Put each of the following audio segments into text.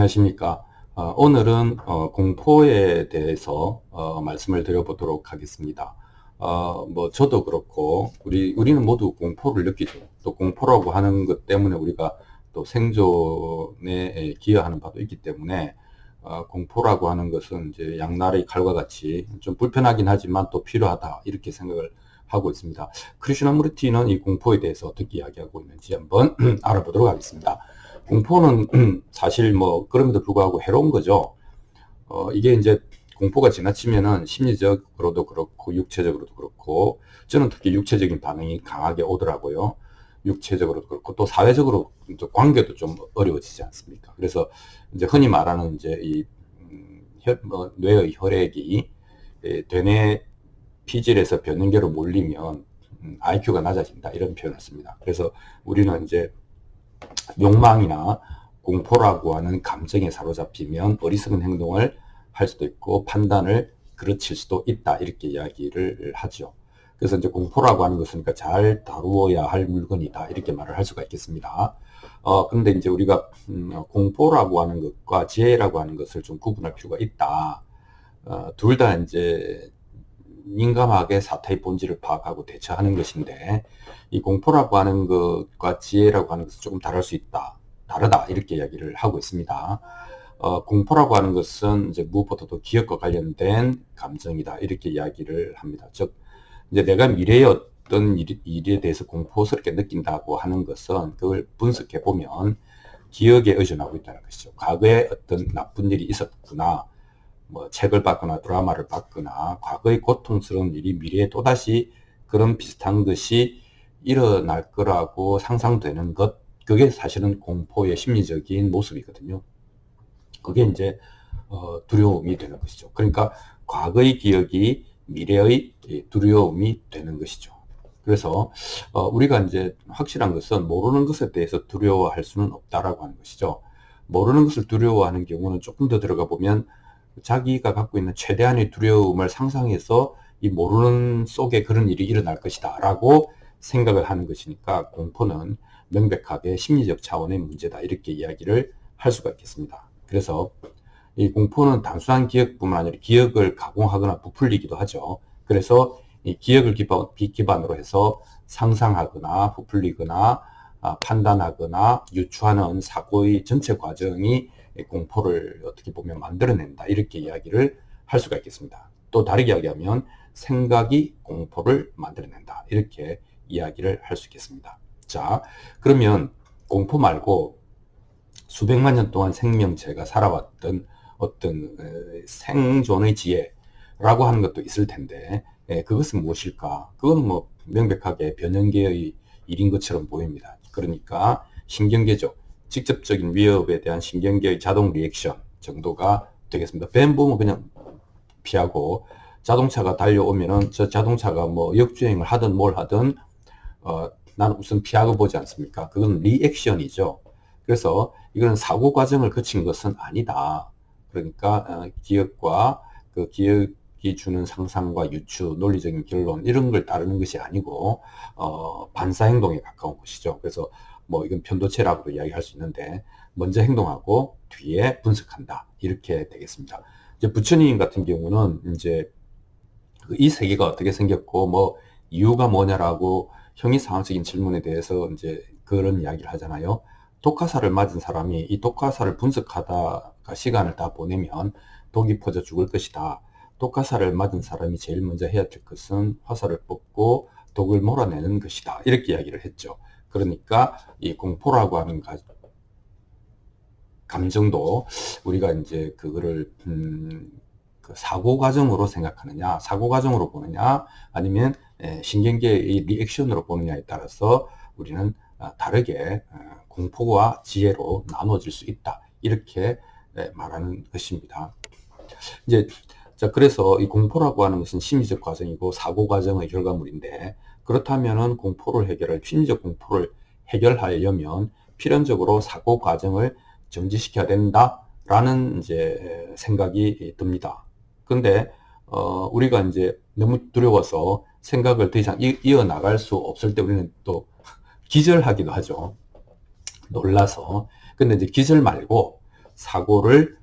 안녕하십니까. 오늘은 공포에 대해서 말씀을 드려보도록 하겠습니다. 저도 그렇고 우리는 모두 공포를 느끼죠. 또 공포라고 하는 것 때문에 우리가 또 생존에 기여하는 바도 있기 때문에 공포라고 하는 것은 이제 양날의 칼과 같이 좀 불편하긴 하지만 또 필요하다 이렇게 생각을 하고 있습니다. 크리슈나무르티는 이 공포에 대해서 어떻게 이야기하고 있는지 한번 알아보도록 하겠습니다. 공포는 사실 그럼에도 불구하고 해로운 거죠. 이게 이제 공포가 지나치면은 심리적으로도 그렇고 육체적으로도 그렇고 저는 특히 육체적인 반응이 강하게 오더라고요. 육체적으로도 그렇고 또 사회적으로 관계도 좀 어려워지지 않습니까? 그래서 이제 흔히 말하는 이제 뇌의 혈액이 되뇌 피질에서 변연계로 몰리면 IQ가 낮아진다 이런 표현을 씁니다. 그래서 우리는 이제 욕망이나 공포라고 하는 감정에 사로잡히면 어리석은 행동을 할 수도 있고 판단을 그르칠 수도 있다 이렇게 이야기를 하죠. 그래서 이제 공포라고 하는 것은 그러니까 잘 다루어야 할 물건이다 이렇게 말을 할 수가 있겠습니다. 그런데 이제 우리가 공포라고 하는 것과 지혜라고 하는 것을 좀 구분할 필요가 있다. 둘 다 이제 민감하게 사태의 본질을 파악하고 대처하는 것인데 이 공포라고 하는 것과 지혜라고 하는 것은 조금 다르다 이렇게 이야기를 하고 있습니다. 공포라고 하는 것은 이제 무엇보다도 기억과 관련된 감정이다 이렇게 이야기를 합니다. 즉 이제 내가 미래의 어떤 일에 대해서 공포스럽게 느낀다고 하는 것은 그걸 분석해 보면 기억에 의존하고 있다는 것이죠. 과거에 어떤 나쁜 일이 있었구나. 책을 봤거나 드라마를 봤거나 과거의 고통스러운 일이 미래에 또다시 그런 비슷한 것이 일어날 거라고 상상되는 것, 그게 사실은 공포의 심리적인 모습이거든요. 그게 이제 두려움이 되는 것이죠. 그러니까 과거의 기억이 미래의 두려움이 되는 것이죠. 그래서 우리가 이제 확실한 것은 모르는 것에 대해서 두려워할 수는 없다라고 하는 것이죠. 모르는 것을 두려워하는 경우는 조금 더 들어가 보면 자기가 갖고 있는 최대한의 두려움을 상상해서 이 모르는 속에 그런 일이 일어날 것이다 라고 생각을 하는 것이니까 공포는 명백하게 심리적 차원의 문제다 이렇게 이야기를 할 수가 있겠습니다. 그래서 이 공포는 단순한 기억뿐만 아니라 기억을 가공하거나 부풀리기도 하죠. 그래서 이 기억을 기반으로 해서 상상하거나 부풀리거나 판단하거나 유추하는 사고의 전체 과정이 공포를 어떻게 보면 만들어낸다 이렇게 이야기를 할 수가 있겠습니다. 또 다르게 이야기하면 생각이 공포를 만들어낸다 이렇게 이야기를 할 수 있겠습니다. 자, 그러면 공포 말고 수백만 년 동안 생명체가 살아왔던 어떤 생존의 지혜라고 하는 것도 있을 텐데 그것은 무엇일까? 그건 명백하게 변형계의 일인 것처럼 보입니다. 그러니까 신경계죠. 직접적인 위협에 대한 신경계의 자동 리액션 정도가 되겠습니다. 뱀 보면 그냥 피하고 자동차가 달려오면은 저 자동차가 역주행을 하든 뭘 하든 나는 우선 피하고 보지 않습니까? 그건 리액션이죠. 그래서 이거는 사고 과정을 거친 것은 아니다. 그러니까 기억과 그 기억이 주는 상상과 유추, 논리적인 결론 이런 걸 따르는 것이 아니고 반사 행동에 가까운 것이죠. 그래서 이건 편도체라고도 이야기할 수 있는데 먼저 행동하고 뒤에 분석한다 이렇게 되겠습니다. 이제 부처님 같은 경우는 이제 이 세계가 어떻게 생겼고 이유가 뭐냐라고 형이상학적인 질문에 대해서 이제 그런 이야기를 하잖아요. 독화살을 맞은 사람이 이 독화살을 분석하다가 시간을 다 보내면 독이 퍼져 죽을 것이다. 독화살을 맞은 사람이 제일 먼저 해야 될 것은 화살을 뽑고 독을 몰아내는 것이다. 이렇게 이야기를 했죠. 그러니까 이 공포라고 하는 감정도 우리가 이제 그거를 그 사고 과정으로 생각하느냐, 사고 과정으로 보느냐, 아니면 신경계의 리액션으로 보느냐에 따라서 우리는 다르게 공포와 지혜로 나눠질 수 있다. 이렇게 말하는 것입니다. 이제 그래서 이 공포라고 하는 것은 심리적 과정이고 사고 과정의 결과물인데 그렇다면은 심리적 공포를 해결하려면 필연적으로 사고 과정을 정지시켜야 된다라는 이제 생각이 듭니다. 그런데 우리가 이제 너무 두려워서 생각을 더 이상 이어나갈 수 없을 때 우리는 또 기절하기도 하죠. 놀라서. 근데 이제 기절 말고 사고를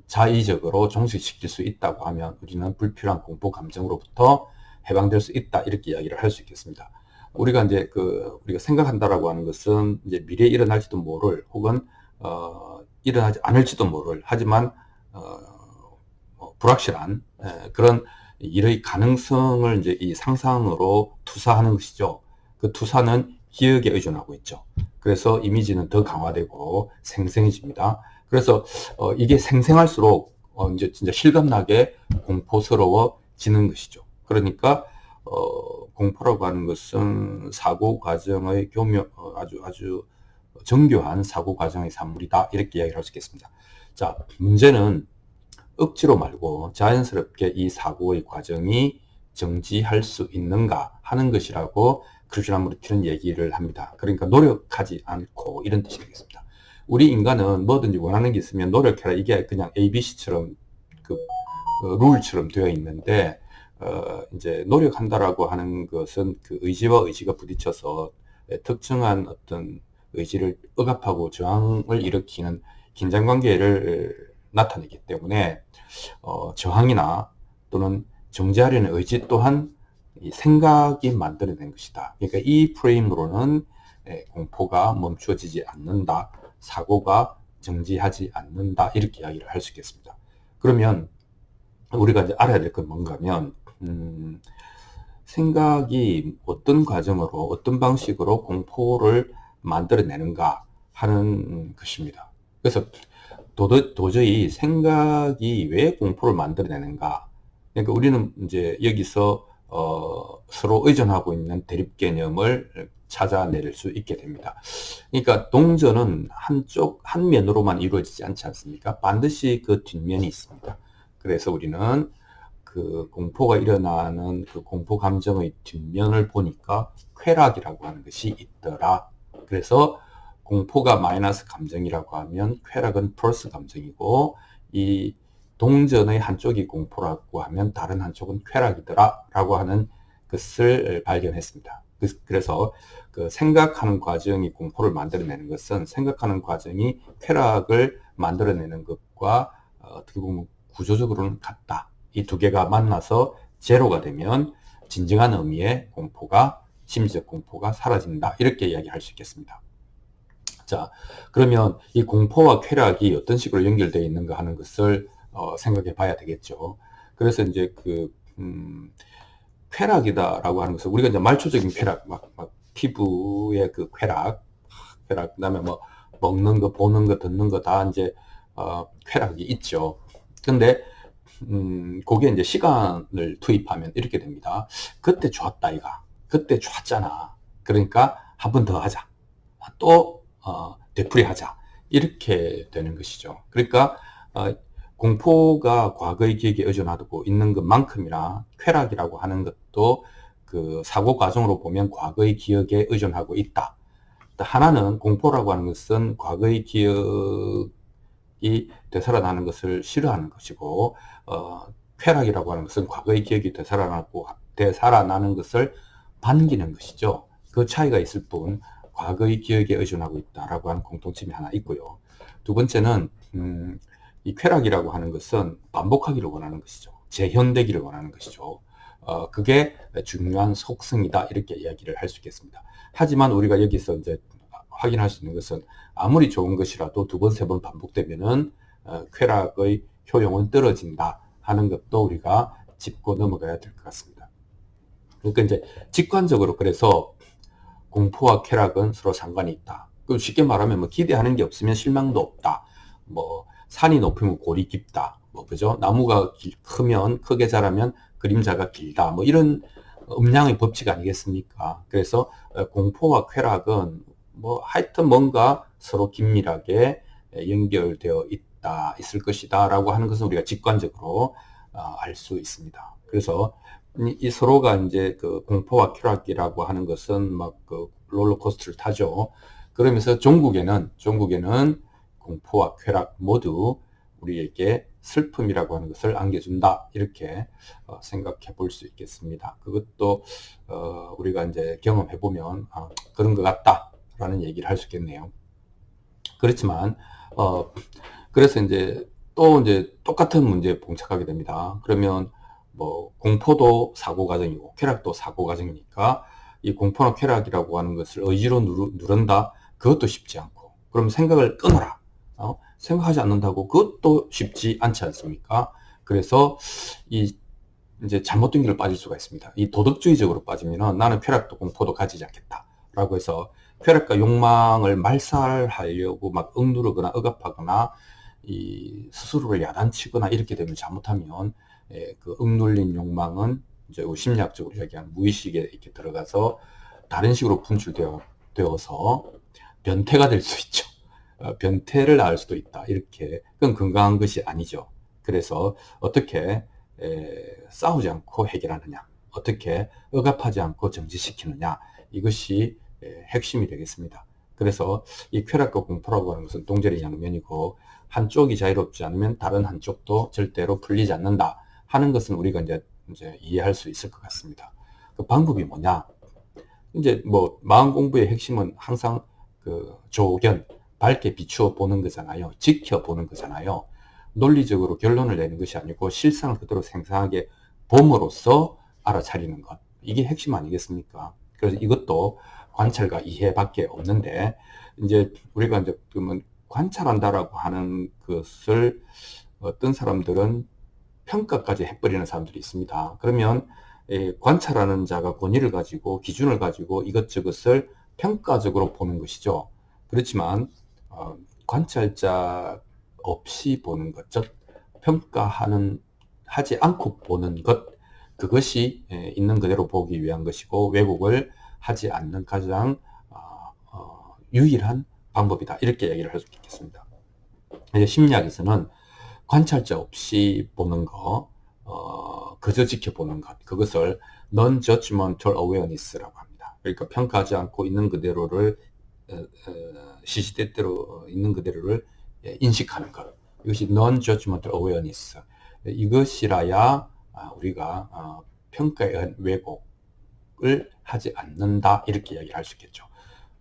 자의적으로 종식시킬 수 있다고 하면 우리는 불필요한 공포 감정으로부터 해방될 수 있다, 이렇게 이야기를 할 수 있겠습니다. 우리가 이제 우리가 생각한다라고 하는 것은 이제 미래에 일어날지도 모를, 혹은 일어나지 않을지도 모를, 하지만 불확실한 그런 일의 가능성을 이제 이 상상으로 투사하는 것이죠. 그 투사는 기억에 의존하고 있죠. 그래서 이미지는 더 강화되고 생생해집니다. 그래서 이게 생생할수록 이제 진짜 실감나게 공포스러워지는 것이죠. 그러니까 공포라고 하는 것은 사고 과정의 아주 정교한 사고 과정의 산물이다, 이렇게 이야기를 할 수 있겠습니다. 자, 문제는 억지로 말고 자연스럽게 이 사고의 과정이 정지할 수 있는가 하는 것이라고 크리슈나무르티는 얘기를 합니다. 그러니까 노력하지 않고, 이런 뜻이 되겠습니다. 우리 인간은 뭐든지 원하는 게 있으면 노력해라, 이게 그냥 ABC처럼 룰처럼 되어 있는데, 이제 노력한다라고 하는 것은 그 의지와 의지가 부딪혀서 특정한 어떤 의지를 억압하고 저항을 일으키는 긴장관계를 나타내기 때문에 저항이나 또는 정지하려는 의지 또한 이 생각이 만들어낸 것이다. 그러니까 이 프레임으로는 공포가 멈추어지지 않는다, 사고가 정지하지 않는다, 이렇게 이야기를 할 수 있겠습니다. 그러면 우리가 이제 알아야 될 건 뭔가 하면 생각이 어떤 과정으로 어떤 방식으로 공포를 만들어내는가 하는 것입니다. 그래서 도저히 생각이 왜 공포를 만들어내는가. 그러니까 우리는 이제 여기서 서로 의존하고 있는 대립 개념을 찾아낼 수 있게 됩니다. 그러니까 동전은 한 면으로만 이루어지지 않지 않습니까? 반드시 그 뒷면이 있습니다. 그래서 우리는 그 공포가 일어나는 그 공포 감정의 뒷면을 보니까 쾌락이라고 하는 것이 있더라. 그래서 공포가 마이너스 감정이라고 하면 쾌락은 플러스 감정이고, 이 동전의 한쪽이 공포라고 하면 다른 한쪽은 쾌락이더라 라고 하는 것을 발견했습니다. 그래서 그 생각하는 과정이 공포를 만들어내는 것은 생각하는 과정이 쾌락을 만들어내는 것과 어떻게 보면 구조적으로는 같다. 이 두 개가 만나서 제로가 되면 진정한 의미의 공포가, 심리적 공포가 사라진다, 이렇게 이야기할 수 있겠습니다. 자, 그러면 이 공포와 쾌락이 어떤 식으로 연결되어 있는가 하는 것을 생각해 봐야 되겠죠. 그래서 이제 쾌락이다라고 하는 것은 우리가 이제 말초적인 쾌락, 막 피부의 그 쾌락, 그다음에 뭐 먹는 거, 보는 거, 듣는 거 다 이제 쾌락이 있죠. 근데 그게 이제 시간을 투입하면 이렇게 됩니다. 그때 좋았다, 이가. 그때 좋았잖아. 그러니까 한 번 더 하자. 또 되풀이하자. 이렇게 되는 것이죠. 그러니까 공포가 과거의 기억에 의존하고 있는 것만큼이나 쾌락이라고 하는 것도 그 사고 과정으로 보면 과거의 기억에 의존하고 있다. 하나는 공포라고 하는 것은 과거의 기억이 되살아나는 것을 싫어하는 것이고, 쾌락이라고 하는 것은 과거의 기억이 되살아나는 것을 반기는 것이죠. 그 차이가 있을 뿐 과거의 기억에 의존하고 있다라고 하는 공통점이 하나 있고요. 두 번째는 이 쾌락이라고 하는 것은 반복하기를 원하는 것이죠. 재현되기를 원하는 것이죠. 그게 중요한 속성이다, 이렇게 이야기를 할 수 있겠습니다. 하지만 우리가 여기서 이제 확인할 수 있는 것은 아무리 좋은 것이라도 두 번, 세 번 반복되면은 쾌락의 효용은 떨어진다 하는 것도 우리가 짚고 넘어가야 될 것 같습니다. 그러니까 이제 직관적으로 그래서 공포와 쾌락은 서로 상관이 있다. 쉽게 말하면 뭐 기대하는 게 없으면 실망도 없다. 뭐 산이 높으면 골이 깊다. 뭐 그죠? 나무가 크면 크게 자라면 그림자가 길다. 뭐 이런 음양의 법칙 아니겠습니까? 그래서 공포와 쾌락은 뭐 하여튼 뭔가 서로 긴밀하게 연결되어 있을 것이다 라고 하는 것은 우리가 직관적으로 알 수 있습니다. 그래서 이 서로가 이제 그 공포와 쾌락이라고 하는 것은 막 그 롤러코스터를 타죠. 그러면서 종국에는 공포와 쾌락 모두 우리에게 슬픔이라고 하는 것을 안겨준다, 이렇게 생각해 볼 수 있겠습니다. 그것도 우리가 이제 경험해 보면 그런 것 같다라는 얘기를 할 수 있겠네요. 그렇지만 그래서 이제 또 이제 똑같은 문제에 봉착하게 됩니다. 그러면 뭐 공포도 사고 과정이고 쾌락도 사고 과정이니까 이 공포나 쾌락이라고 하는 것을 의지로 누른다? 그것도 쉽지 않고, 그럼 생각을 끊어라. 생각하지 않는다고 그것도 쉽지 않지 않습니까? 그래서 이 이제 잘못된 길로 빠질 수가 있습니다. 이 도덕주의적으로 빠지면은 나는 쾌락도 공포도 가지지 않겠다라고 해서 쾌락과 욕망을 말살하려고 막 억누르거나 억압하거나 이 스스로를 야단치거나 이렇게 되면 잘못하면 그 억눌린 욕망은 이제 심리학적으로 얘기하는 무의식에 이렇게 들어가서 다른 식으로 분출되어서 변태가 될 수 있죠. 변태를 낳을 수도 있다. 이렇게 그건 건강한 것이 아니죠. 그래서 어떻게 싸우지 않고 해결하느냐, 어떻게 억압하지 않고 정지시키느냐, 이것이 핵심이 되겠습니다. 그래서 이 쾌락과 공포라고 하는 것은 동절의 양면이고 한쪽이 자유롭지 않으면 다른 한쪽도 절대로 풀리지 않는다 하는 것은 우리가 이제 이해할 수 있을 것 같습니다. 그 방법이 뭐냐? 이제 뭐 마음 공부의 핵심은 항상 그 조견, 밝게 비추어 보는 거잖아요. 지켜보는 거잖아요. 논리적으로 결론을 내는 것이 아니고 실상을 그대로 생생하게 봄으로써 알아차리는 것. 이게 핵심 아니겠습니까? 그래서 이것도 관찰과 이해밖에 없는데, 이제 우리가 이제 그러면 관찰한다라고 하는 것을 어떤 사람들은 평가까지 해버리는 사람들이 있습니다. 그러면 관찰하는 자가 권위를 가지고 기준을 가지고 이것저것을 평가적으로 보는 것이죠. 그렇지만 관찰자 없이 보는 것, 즉 하지 않고 보는 것, 그것이 있는 그대로 보기 위한 것이고 왜곡을 하지 않는 가장 유일한 방법이다. 이렇게 얘기를 할 수 있겠습니다. 심리학에서는 관찰자 없이 보는 거, 그저 지켜보는 것, 그것을 non-judgmental awareness라고 합니다. 그러니까 평가하지 않고 있는 그대로를 시시때때로 있는 그대로를 인식하는 것, 이것이 non-judgmental awareness. 이것이라야 우리가 평가에 의한 왜곡을 하지 않는다, 이렇게 이야기를 할 수 있겠죠.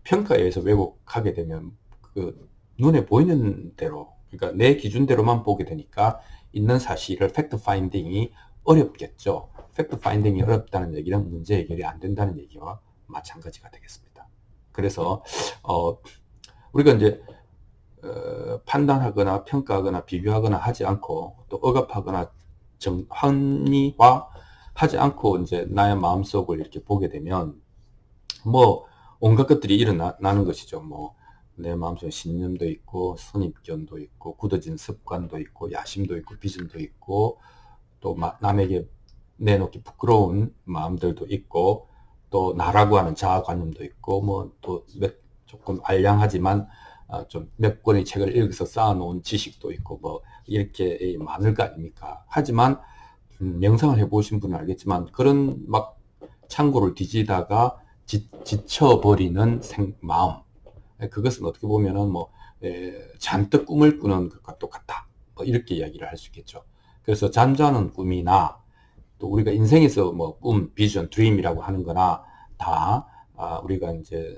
평가에 의해서 왜곡하게 되면 그 눈에 보이는 대로, 그러니까 내 기준대로만 보게 되니까 있는 사실을 팩트 파인딩이 어렵겠죠. 팩트 파인딩이 어렵다는 얘기는 문제 해결이 안 된다는 얘기와 마찬가지가 되겠습니다. 그래서 우리가 이제 판단하거나 평가하거나 비교하거나 하지 않고 또 억압하거나 합리화 하지 않고 이제 나의 마음속을 이렇게 보게 되면 뭐 온갖 것들이 일어나는 것이죠. 뭐 내 마음속에 신념도 있고 선입견도 있고 굳어진 습관도 있고 야심도 있고 비전도 있고 또 남에게 내놓기 부끄러운 마음들도 있고 또 나라고 하는 자아관념도 있고 뭐 또 조금 알량하지만 좀 몇 권의 책을 읽어서 쌓아놓은 지식도 있고 뭐 이렇게 많을 거 아닙니까? 하지만 명상을 해보신 분은 알겠지만 그런 막 창고를 뒤지다가 지쳐버리는 마음, 그것은 어떻게 보면은 뭐 잔뜩 꿈을 꾸는 것과 똑같다, 뭐 이렇게 이야기를 할 수 있겠죠. 그래서 잠자는 꿈이나 또 우리가 인생에서 뭐 꿈, 비전, 드림이라고 하는 거나 다 우리가 이제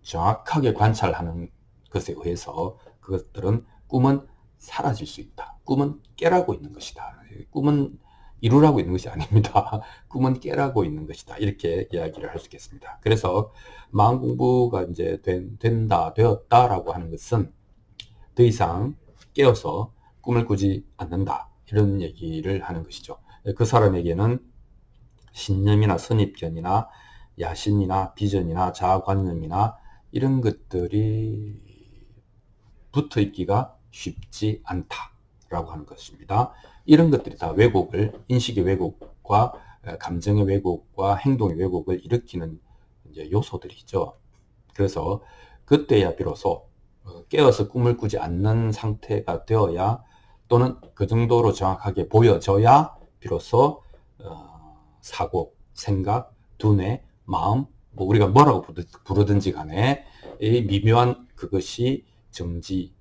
정확하게 관찰하는 것에 의해서 그것들은 꿈은 사라질 수 있다. 꿈은 깨라고 있는 것이다. 꿈은 이루라고 있는 것이 아닙니다. 꿈은 깨라고 있는 것이다. 이렇게 이야기를 할 수 있겠습니다. 그래서 마음 공부가 이제 되었다라고 하는 것은 더 이상 깨어서 꿈을 꾸지 않는다. 이런 얘기를 하는 것이죠. 그 사람에게는 신념이나 선입견이나 야심이나 비전이나 자아관념이나 이런 것들이 붙어 있기가 쉽지 않다라고 하는 것입니다. 이런 것들이 다 왜곡을, 인식의 왜곡과 감정의 왜곡과 행동의 왜곡을 일으키는 이제 요소들이죠. 그래서 그때야 비로소 깨어서 꿈을 꾸지 않는 상태가 되어야, 또는 그 정도로 정확하게 보여져야 비로소 사고, 생각, 두뇌, 마음, 뭐 우리가 뭐라고 부르든지 간에 이 미묘한 그것이 정지,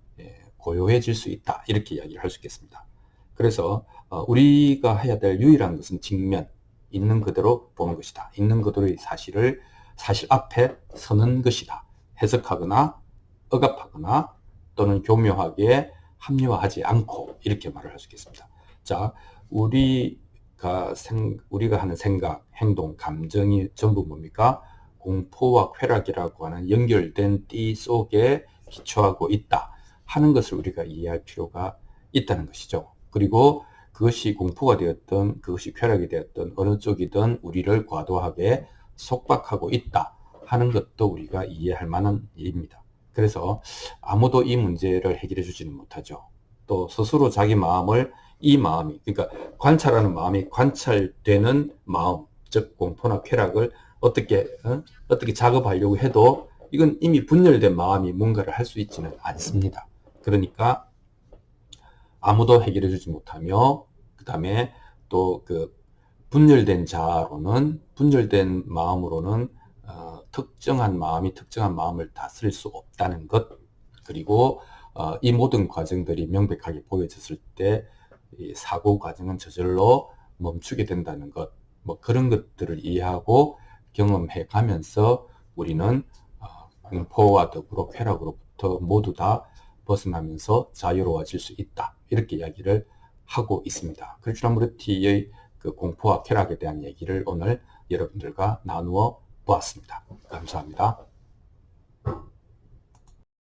고요해질 수 있다. 이렇게 이야기를 할 수 있겠습니다. 그래서 우리가 해야 될 유일한 것은 직면, 있는 그대로 보는 것이다. 있는 그대로의 사실 앞에 서는 것이다. 해석하거나 억압하거나 또는 교묘하게 합리화하지 않고 이렇게 말을 할 수 있겠습니다. 자, 우리가 하는 생각, 행동, 감정이 전부 뭡니까? 공포와 쾌락이라고 하는 연결된 띠 속에 기초하고 있다 하는 것을 우리가 이해할 필요가 있다는 것이죠. 그리고 그것이 공포가 되었든 그것이 쾌락이 되었든 어느 쪽이든 우리를 과도하게 속박하고 있다 하는 것도 우리가 이해할 만한 일입니다. 그래서 아무도 이 문제를 해결해 주지는 못하죠. 또 스스로 자기 마음을 그러니까 관찰하는 마음이 관찰되는 마음, 즉 공포나 쾌락을 어떻게 작업하려고 해도 이건 이미 분열된 마음이 뭔가를 할 수 있지는 않습니다. 그러니까 아무도 해결해 주지 못하며 그 다음에 또 그 분열된 마음으로는 특정한 마음을 다스릴 수 없다는 것, 그리고 이 모든 과정들이 명백하게 보여졌을 때 이 사고 과정은 저절로 멈추게 된다는 것, 뭐 그런 것들을 이해하고 경험해 가면서 우리는 공포와 더불어 쾌락으로부터 모두 다 벗어나면서 자유로워질 수 있다, 이렇게 이야기를 하고 있습니다. 크리슈나무르티의 그 공포와 쾌락에 대한 얘기를 오늘 여러분들과 나누어 보았습니다. 감사합니다.